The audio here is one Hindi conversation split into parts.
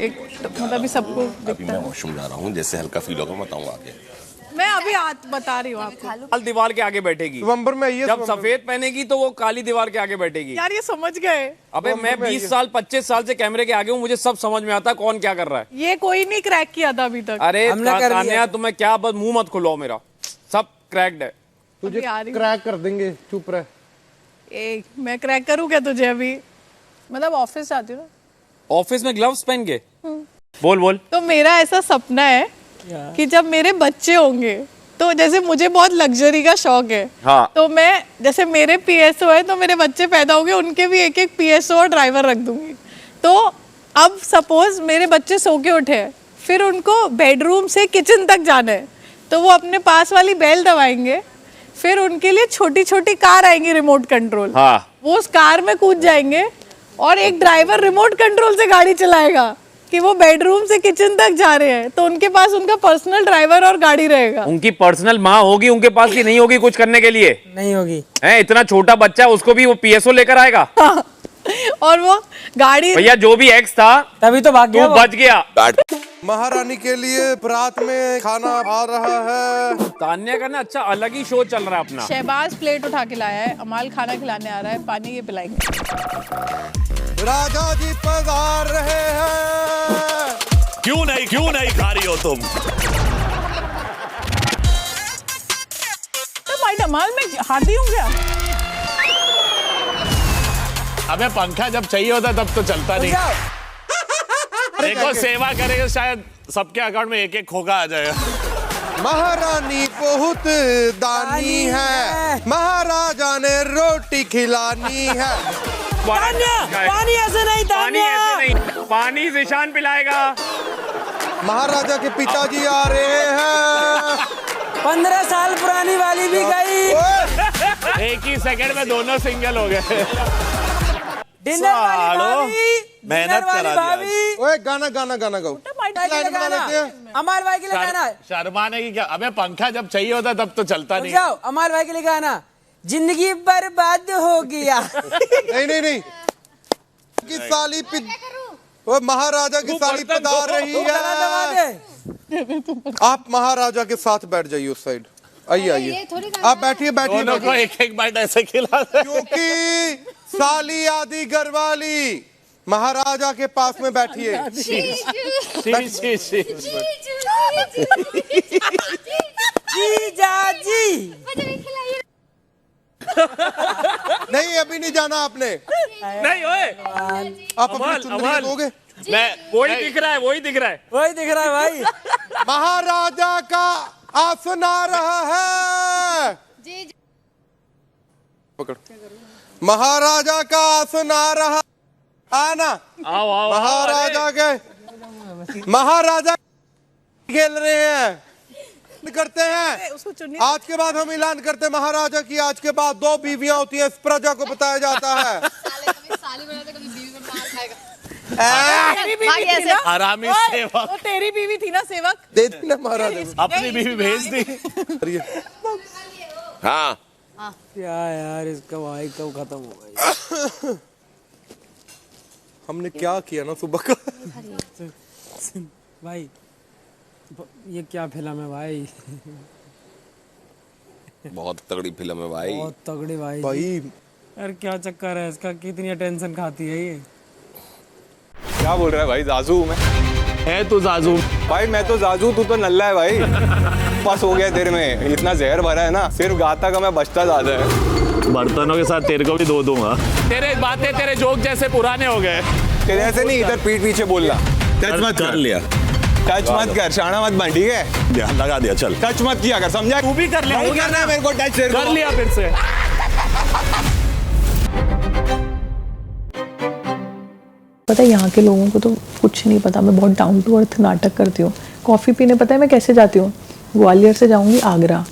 एक मतलब अभी सबको अभी दिखता मैं है। वॉशरूम जा रहा हूँ, जैसे हल्का फील होगा मैं बताऊंगा आगे। मैं अभी बता रही हूँ आपको। लाल दीवार के आगे बैठेगी। नवंबर में ये जब सफेद पहनेगी तो वो काली दीवार के आगे बैठेगी। यार ये समझ गए। अबे मैं 20 साल 25 साल से कैमरे के आगे हूँ, मुझे सब समझ में आता है कौन क्या कर रहा है। ये कोई नहीं क्रैक किया था अभी तक। अरे तान्या तुम्हें क्या, बस मुंह मत खुलाओ मेरा, सब क्रैक्ड है। तुझे अभी आ रही हूँ। क्रैक कर देंगे, चुप रह। मैं क्रैक करूँ क्या तुझे अभी? मतलब ऑफिस जाती हूँ ना। ऑफिस में ग्लव्स पहन के बोल बोल। तो मेरा ऐसा सपना है कि जब मेरे बच्चे होंगे तो जैसे मुझे बहुत लग्जरी का शौक है। हाँ। तो मैं जैसे मेरे पीएसओ है तो मेरे बच्चे पैदा होंगे उनके भी एक एक पीएसओ और ड्राइवर रख दूंगी। तो अब सपोज मेरे बच्चे सो के उठे हैं, फिर उनको बेडरूम से किचन तक जाना है, तो वो अपने पास वाली बेल दबाएंगे, फिर उनके लिए छोटी छोटी कार आएंगी रिमोट कंट्रोल। हाँ। वो उस कार में कूद जाएंगे और एक ड्राइवर रिमोट कंट्रोल से गाड़ी चलाएगा कि वो बेडरूम से किचन तक जा रहे हैं, तो उनके पास उनका पर्सनल ड्राइवर और गाड़ी रहेगा। उनकी पर्सनल माँ होगी उनके पास की नहीं होगी कुछ करने के लिए? नहीं होगी। है इतना छोटा बच्चा है, उसको भी वो पीएसओ लेकर आएगा। और वो गाड़ी भैया जो भी एक्स था तभी तो भाग तू गया वो। बच गया। महारानी के लिए रात में खाना आ रहा है। तान्या का ना अच्छा अलग ही शो चल रहा है अपना। शहबाज प्लेट उठा के लाया है, अमाल खाना खिलाने आ रहा है, पानी ये पिलाएंगे। राजा जी पधार रहे हैं। क्यों नहीं खा रही हो तुम? तो भाई अमाल में हाथी हूँ क्या? अबे पंखा जब चाहिए होता तब तो चलता नहीं। देखो सेवा करेगा शायद सबके अकाउंट में एक एक खोखा आ जाएगा। महारानी बहुत दानी है, महाराजा ने रोटी खिलानी है। पानी ऐसे नहीं, पानी ऐसे नहीं, पानी ईशान पिलाएगा। महाराजा के पिताजी आ रहे हैं। 15 साल पुरानी वाली भी गई। एक ही सेकंड में दोनों सिंगल हो गए। डिनर वाली सालो, भाभी, मेहनत डिनर वाली करा दिया। भाभी। ओए गाना गाना गाना गाओ। भाई के लिए गाना, अमाल भाई के लिए गाना। शर्माने की क्या? अबे पंखा जब चाहिए होता तब तो चलता रुक नहीं। जाओ, अमाल भाई के लिए गाना। जिंदगी बर्बाद हो गया। नहीं की साली वो महाराजा की साली पधार रही गाना दबा है। दे। आप महाराजा के साथ बैठ जाइए उस साइड। आइए आप बैठिए दोनों को एक एक बाइट ऐसे खिला दे। क्योंकि साली आदि घरवाली महाराजा के पास में बैठिए। जीजा जी। नहीं अभी नहीं जाना आपने। नहीं ओए, आप अपनी चुंदरी अमल। दोगे। वही दिख रहा है, वही दिख रहा है। वही दिख रहा है भाई। महाराजा का आसन आ रहा है। पकड़। महाराजा का आसन आ रहा। आना। आओ महाराजा खेल रहे हैं, करते हैं। उसको चुन्नी आज के बाद हम ऐलान करते हैं महाराजा की आज के बाद 2 बीवियां होती हैं, इस प्रजा को बताया जाता है। तेरी बीवी थी ना? हरामी सेवक। वो तेरी बीवी थी ना सेवक? दे देना महाराजा को। अपनी बीवी भेज दी। हाँ क्या यार, इसका भाई कब खत्म हो गई? हमने क्या किया ना सुबह का। भाई ये क्या फिल्म है भाई? बहुत तगड़ी फिल्म है भाई। बहुत तगड़ी भाई। भाई यार क्या चक्कर है इसका, कितनी अटेंशन खाती है ये? क्या बोल रहा है भाई? जाजू हूँ मैं। है तू जाजू? भाई मैं तो जाजू, तू तो नल्ला है भाई। पास हो गया तेरे में, इतना जहर भरा है ना, सिर्फ गाता का मैं बचता ज्यादा है। बर्तनों के साथ तेरे को भी धो दूंगा। तेरे बातें तेरे जोक जैसे पुराने हो गए। तेरे ऐसे नहीं, इधर पीठ पीछे बोलना। टच मत कर लिया, टच मत कर, शाना मत बन, ठीक है? लगा दिया, चल। टच मत किया कर, समझा? तू भी कर ले। नहीं करना है मेरे को टच। कर लिया फिर से। पता है यहाँ के लोगों को तो कुछ नहीं पता, मैं बहुत डाउन टू अर्थ नाटक करती हूँ। कॉफ़ी पीने पता है मैं कैसे जाती हूँ? ग्वालियर से जाऊँगी आगरा,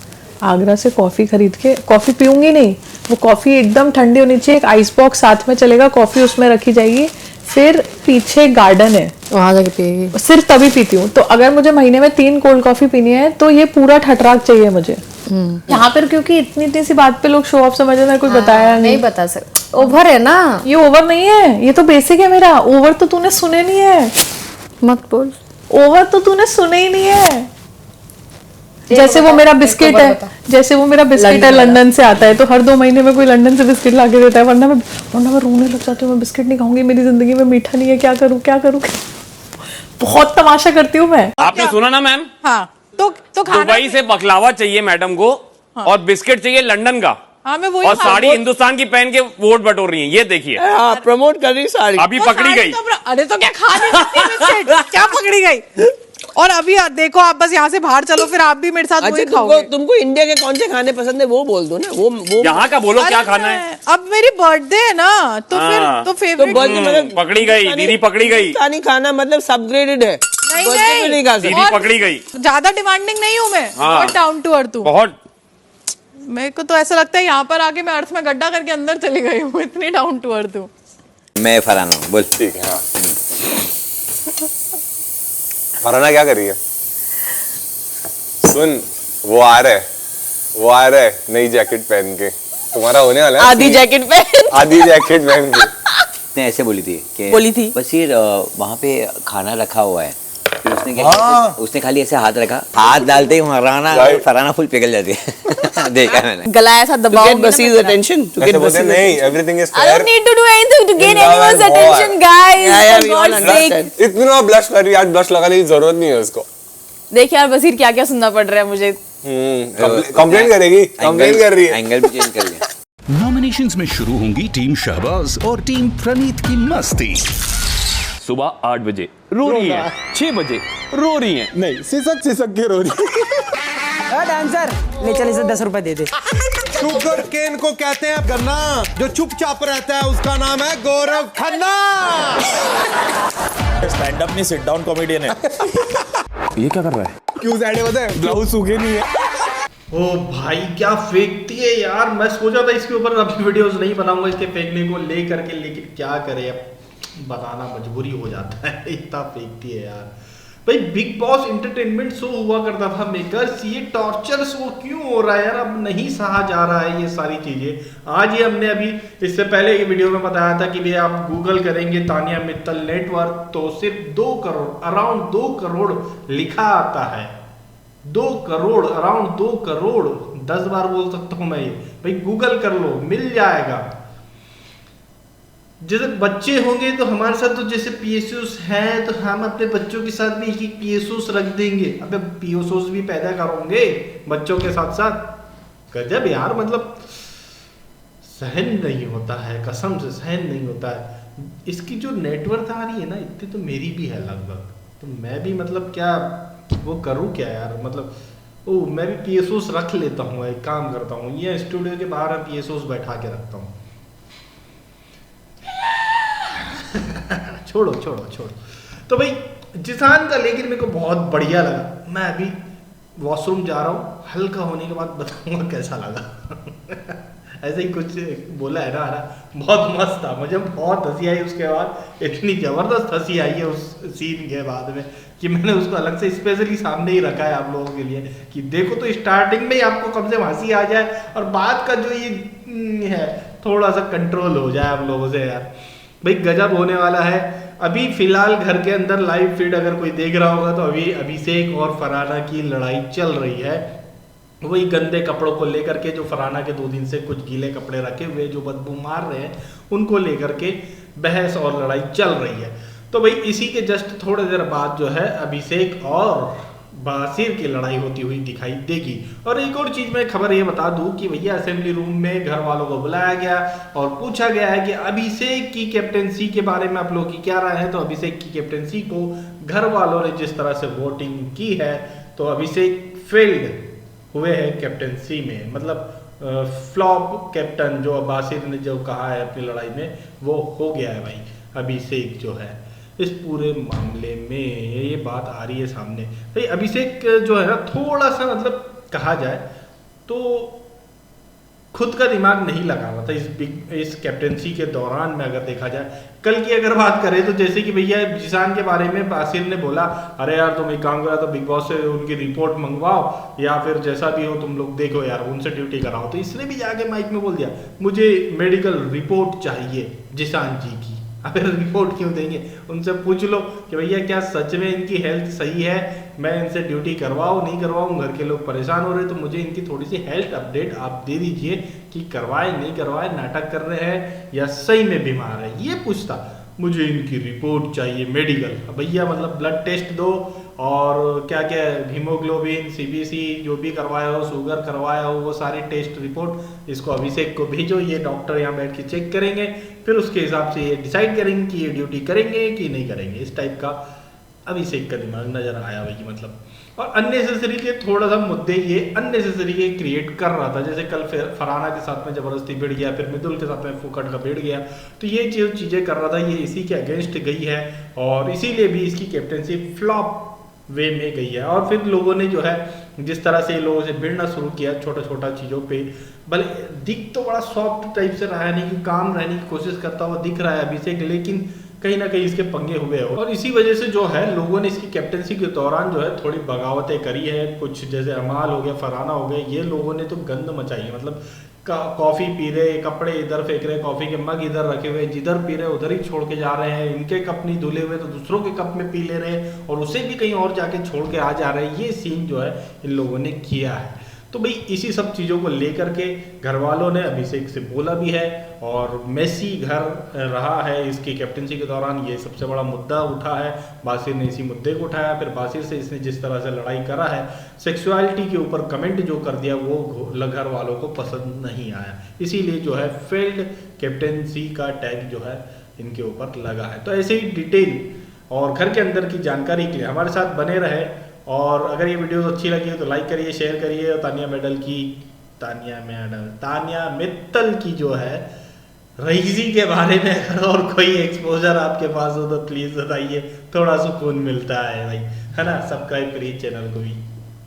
आगरा से कॉफ़ी खरीद के, कॉफ़ी पीऊँगी नहीं, वो कॉफ़ी एकदम ठंडी होनी चाहिए, एक आइस बॉक्स साथ में चलेगा, कॉफ़ी उसमें रखी जाएगी, फिर पीछे गार्डन है वहां जाके पिएगी। सिर्फ तभी पीती हूँ। तो अगर मुझे महीने में 3 कोल्ड कॉफ़ी पीनी है तो ये पूरा ठटराक चाहिए मुझे। यहाँ पर क्योंकि इतनी सी बात पे लोग शो ऑफ समझ रहे हैं, कोई बताया नहीं बता सकते, ओवर है ना ये ओवर नहीं है, ये तो बेसिक है मेरा। ओवर तो तूने सुने नहीं है। मत बोल। ओवर तो तूने सुना ही नहीं है। जैसे वो मेरा बिस्किट है, जैसे वो मेरा बिस्किट है लंदन से आता है, तो हर 2 महीने में कोई लंदन से बिस्किट ला के देता है, वरना मैं रोने लग जाती हूँ। मैं बिस्किट नहीं खाऊंगी, मेरी जिंदगी में मीठा नहीं है, क्या करूँ क्या करूँ। बहुत तमाशा करती हूँ मैं। आपने सुना ना मैम, हाँ तो खाना दुबई से बकलावा चाहिए मैडम को, और बिस्किट चाहिए लंदन का, हाँ मैं वही और साड़ी हिंदुस्तान की पहन के वोट बटोर रही है। ये देखिए प्रमोट कर रही साड़ी। अभी पकड़ी गई। अरे तो क्या खा नहीं सकती बिस्किट? क्या पकड़ी गई? और अभी देखो, आप बस यहाँ से बाहर चलो, फिर आप भी मेरे साथ वही खाओगे। तुमको इंडिया के कौन से खाने पसंद है वो बोल दो ना। वो यहाँ का बोलो क्या खाना है। अब मेरी बर्थडे है ना, तो फिर तो फेवरेट पकड़ी गई, दीदी पकड़ी गई। पाकिस्तानी खाना मतलब सबग्रेडेड है। नहीं खा सकते। दीदी पकड़ी गई। ज्यादा डिमांडिंग नहीं हूँ मैं, बहुत डाउन टू अर्थ हूँ। बहुत। मेरे को तो ऐसा लगता है यहाँ पर आके मैं अर्थ में गड्ढा करके अंदर चली गई हूँ, इतनी डाउन टू अर्थ हूँ। मैं फरहाना हूँ, बोल। ठीक है। हाँ फरहाना क्या कर रही है? सुन, वो आ रहा है नई जैकेट पहन के। तुम्हारा होने वाला है आधी जैकेट पहन। आधी जैकेट पहन के। ने ऐसे बोली थी कि बोली थी बशीर वहाँ पे खाना रखा हुआ है। फिर उसने क्या किया? उसने खाली ऐसे हाथ रखा, हाथ डालते ही फरहाना फुल पिघल जाती है। देखा मैंने। गला ऐसा दबाओ। Basir's attention. To get Basir's नहीं, everything is I fair. don't need to do anything to gain anyone's attention, guys. Yeah, we For all God's sake. understand. इतना ब्लश कर रही है, आज ब्लश लगाने की जरूरत नहीं है उसको। देख यार बसीर क्या क्या सुनना पड़ रहा है मुझे। कंप्लेंट करेगी, कंप्लेंट कर रही है। एंगल भी चेंज कर लिया। नॉमिनेशंस में शुरू होंगी टीम शहबाज और टीम प्रणीत की मस्ती। सुबह 8 बजे रो रही है, 6 बजे रो रही है। नहीं, सिसक के रो रही है। डांसर ले चल, इसे 10 रुपए दे दे। शुगर केन को कहते हैं गन्ना, जो चुपचाप रहता है उसका नाम है गौरव खन्ना। स्टैंड अप नहीं, सिट डाउन कॉमेडियन है। ये क्या कर रहा है? क्यों साइड पता है? ब्लाउज सूखे नहीं है। ओ भाई क्या फेंकती है यार। मैं सोचा था इसके ऊपर अभी वीडियोस नहीं बनाऊंगा इसके फेंकने को लेकर के, लेकिन क्या करे, अब बताना मजबूरी हो जाता है। इतना फेंकती है यार। भाई बिग बॉस एंटरटेनमेंट शो हुआ करता था मेकर्स, ये टॉर्चर शो क्यों हो रहा है यार? अब नहीं सहा जा रहा है ये सारी चीजें। आज ही हमने अभी इससे पहले एक वीडियो में बताया था कि भाई आप गूगल करेंगे तानिया मित्तल नेटवर्क तो सिर्फ 2 करोड़, अराउंड 2 करोड़ लिखा आता है। 2 करोड़, अराउंड 2 करोड़, 10 बार बोल सकता हूं मैं ये। भाई गूगल कर लो, मिल जाएगा। जैसे बच्चे होंगे तो हमारे साथ तो जैसे पीएसओस हैं, तो हम अपने बच्चों के साथ भी एक पीएसओस रख देंगे। अबे पीएसओस भी पैदा करोगे बच्चों के साथ साथ। गजब यार, मतलब सहन नहीं होता है, कसम से सहन नहीं होता है। इसकी जो नेटवर्थ आ रही है ना, इतनी तो मेरी भी है लगभग। तो मैं भी मतलब क्या वो करूँ क्या यार, मतलब मैं भी पीएसओस रख लेता हूँ। एक काम करता हूँ, ये स्टूडियो के बाहर मैं पीएसओस बैठा के रखता हूँ। छोड़ो। तो भाई जिसान का लेकिन मेरे को बहुत बढ़िया लगा। मैं अभी वॉशरूम जा रहा हूँ, हल्का होने के बाद बताऊंगा कैसा लगा। ऐसे ही कुछ बोला है ना, बहुत मस्त था। मुझे बहुत हंसी आई उसके बाद, इतनी जबरदस्त हंसी आई है उस सीन के बाद में कि मैंने उसको अलग से स्पेशली सामने ही रखा है आप लोगों के लिए कि देखो तो स्टार्टिंग में ही आपको कम से कम हंसी आ जाए और बाद का जो ये है थोड़ा सा कंट्रोल हो जाए आप लोगों से यार। भाई गजब होने वाला है। अभी फिलहाल घर के अंदर लाइव फीड अगर कोई देख रहा होगा तो अभी अभिषेक और फरहाना की लड़ाई चल रही है। वही गंदे कपड़ों को लेकर के, जो फरहाना के 2 दिन से कुछ गीले कपड़े रखे हुए जो बदबू मार रहे हैं, उनको लेकर के बहस और लड़ाई चल रही है। तो भाई इसी के जस्ट थोड़ी देर बाद जो है अभिषेक और बासिर की लड़ाई होती हुई दिखाई देगी। और एक और चीज मैं खबर ये बता दूं कि भैया असेंबली रूम में घर वालों को बुलाया गया और पूछा गया है कि अभिषेक की कैप्टेंसी के बारे में आप लोग की क्या राय है। तो अभिषेक की कैप्टेंसी को घर वालों ने जिस तरह से वोटिंग की है, तो अभिषेक फेल्ड हुए हैं कैप्टेंसी में, मतलब फ्लॉप कैप्टन जो बासिर ने जो कहा है अपनी लड़ाई में, वो हो गया है भाई अभिषेक जो है इस पूरे मामले में। ये बात आ रही है सामने। भाई अभिषेक जो है ना, थोड़ा सा मतलब कहा जाए तो खुद का दिमाग नहीं लगा रहा था इस कैप्टेंसी के दौरान में। अगर देखा जाए कल की अगर बात करें तो जैसे कि भैया जिसान के बारे में बासिर ने बोला, अरे यार तुम एक काम करा तो बिग बॉस से उनकी रिपोर्ट मंगवाओ या फिर जैसा भी हो तुम लोग देखो यार, उनसे ड्यूटी कराओ। तो इसने भी जाके माइक में बोल दिया, मुझे मेडिकल रिपोर्ट चाहिए जिसान जी की। फिर रिपोर्ट क्यों देंगे? उनसे पूछ लो कि भैया क्या सच में इनकी हेल्थ सही है, मैं इनसे ड्यूटी करवाऊँ नहीं करवाऊँ, घर के लोग परेशान हो रहे हैं, तो मुझे इनकी थोड़ी सी हेल्थ अपडेट आप दे दीजिए कि करवाए नहीं करवाए, नाटक कर रहे हैं या सही में बीमार है। ये पूछता, मुझे इनकी रिपोर्ट चाहिए मेडिकल। भैया मतलब ब्लड टेस्ट दो और क्या क्या हीमोग्लोबिन, सीबीसी जो भी करवाया हो, शुगर करवाया हो, वो सारी टेस्ट रिपोर्ट इसको अभिषेक को भेजो, ये डॉक्टर यहाँ बैठ के चेक करेंगे, फिर उसके हिसाब से ये डिसाइड करेंगे कि ये ड्यूटी करेंगे कि नहीं करेंगे। इस टाइप का अभिषेक का दिमाग नजर आया भाई मतलब। और अननेसेसरी के थोड़ा सा मुद्दे ये अननेसेसरी के क्रिएट कर रहा था, जैसे कल फरहाना के साथ में जबरदस्ती भिड़ गया, फिर मिदुल के साथ में फुकट का भिड़ गया, तो ये चीज़ें कर रहा था, ये इसी के अगेंस्ट गई है और इसीलिए भी इसकी कैप्टनसी फ्लॉप वे में गई है। और फिर लोगों ने जो है जिस तरह से लोगों से भिड़ना शुरू किया छोटा छोटा चीज़ों पे, भले दिख तो बड़ा सॉफ्ट टाइप से रहा है, नहीं कि काम रहने की कोशिश करता हुआ दिख रहा है अभिषेक, लेकिन कहीं ना कहीं इसके पंगे हुए हो। और इसी वजह से जो है लोगों ने इसकी कैप्टनसी के दौरान जो है थोड़ी बगावतें करी है, कुछ जैसे अमाल हो गया, फरहाना हो गया, ये लोगों ने तो गंद मचाई है। मतलब कॉफ़ी पी रहे, कपड़े इधर फेंक रहे, कॉफ़ी के मग इधर रखे हुए, जिधर पी रहे उधर ही छोड़ के जा रहे हैं, इनके कप नहीं धुले हुए तो दूसरों के कप में पी ले रहे हैं और उसे भी कहीं और जाके छोड़ के आ जा रहे हैं। ये सीन जो है इन लोगों ने किया है। तो भाई इसी सब चीज़ों को लेकर के घर वालों ने अभिषेक से बोला भी है और मेसी घर रहा है इसकी कैप्टनसी के दौरान, ये सबसे बड़ा मुद्दा उठा है। बासिर ने इसी मुद्दे को उठाया, फिर बासिर से इसने जिस तरह से लड़ाई करा है, सेक्सुअलिटी के ऊपर कमेंट जो कर दिया वो घर वालों को पसंद नहीं आया, इसीलिए जो है फेल्ड कैप्टनसी का टैग जो है इनके ऊपर लगा है। तो ऐसे ही डिटेल और घर के अंदर की जानकारी के लिए हमारे साथ बने रहे और अगर ये वीडियो अच्छी लगी हो तो लाइक करिए, शेयर करिए। तानिया मित्तल की जो है रईसी के बारे में अगर और कोई एक्सपोजर आपके पास हो तो प्लीज़ बताइए, थोड़ा सुकून मिलता है भाई, है ना। सब्सक्राइब करिए चैनल को भी।